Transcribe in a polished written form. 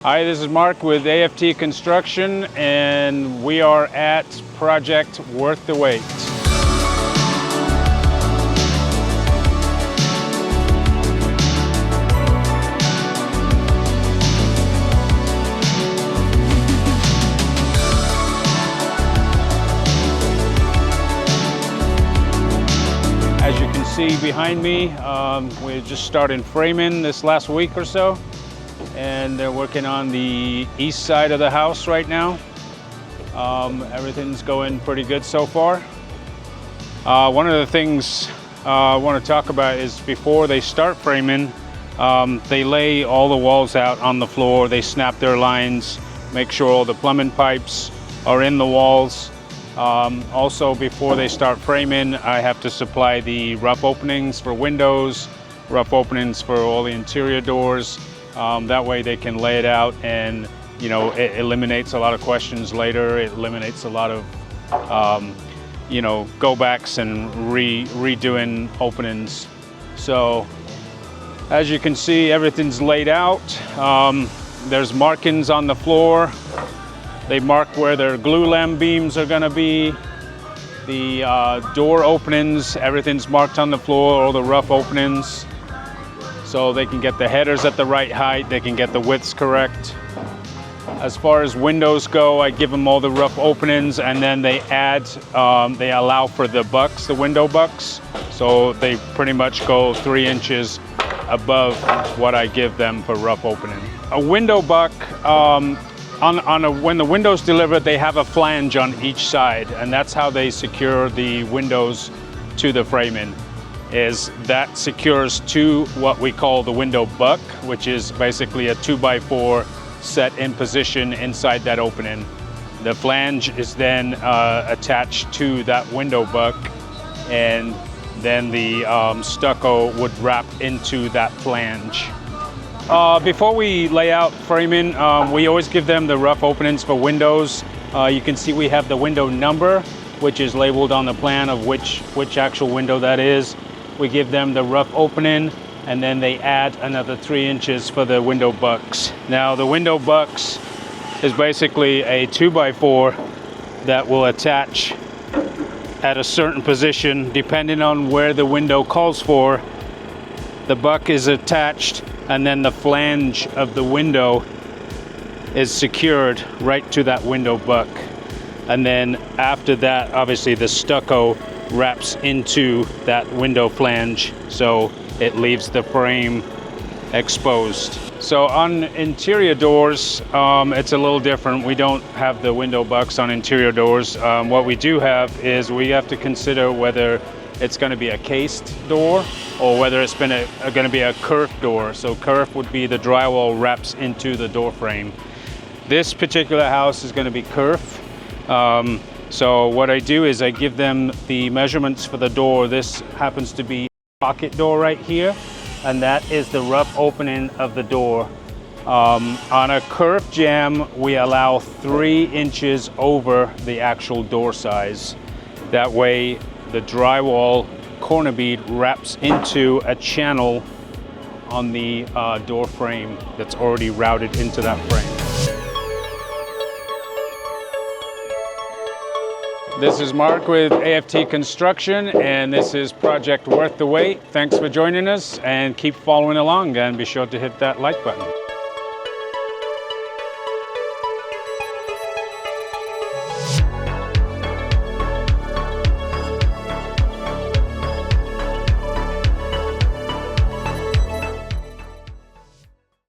Hi, this is Mark with AFT Construction, and we are at Project Worth the Wait. As you can see behind me, we just started framing this last week or so. And they're working on the east side of the house right now. Everything's going pretty good so far. One of the things I want to talk about is before they start framing, they lay all the walls out on the floor. They snap their lines, make sure all the plumbing pipes are in the walls. Also, before they start framing, I have to supply the rough openings for windows, rough openings for all the interior doors. That way they can lay it out, and it eliminates a lot of questions later. It eliminates a lot of go backs and redoing openings. So as you can see, everything's laid out. There's markings on the floor. They mark where their glue lam beams are going to be. The door openings, everything's marked on the floor, all the rough openings. So they can get the headers at the right height, they can get the widths correct. As far as windows go, I give them all the rough openings, and then they allow for the bucks, the window bucks. So they pretty much go 3 inches above what I give them for rough opening. A window buck, when the window's delivered, they have a flange on each side, and that's how they secure the windows to the framing. Is that secures to what we call the window buck, which is basically a 2x4 set in position inside that opening. The flange is then attached to that window buck, and then the stucco would wrap into that flange. Before we lay out framing, we always give them the rough openings for windows. You can see we have the window number, which is labeled on the plan of which actual window that is. We give them the rough opening, and then they add another 3 inches for the window bucks. Now the window bucks is basically a 2x4 that will attach at a certain position depending on where the window calls for. The buck is attached, and then the flange of the window is secured right to that window buck. And then after that, obviously the stucco wraps into that window flange, so it leaves the frame exposed. So on interior doors, it's a little different. We don't have the window bucks on interior doors. What we do have is we have to consider whether it's going to be a cased door or whether it's going to be a kerf door. So kerf would be the drywall wraps into the door frame. This particular house is going to be kerf. So what I do is I give them the measurements for the door. This happens to be a pocket door right here, and that is the rough opening of the door. On a kerf jamb, we allow 3 inches over the actual door size. That way the drywall corner bead wraps into a channel on the door frame that's already routed into that frame. This is Mark with AFT Construction, and this is Project Worth the Wait. Thanks for joining us, and keep following along, and be sure to hit that like button.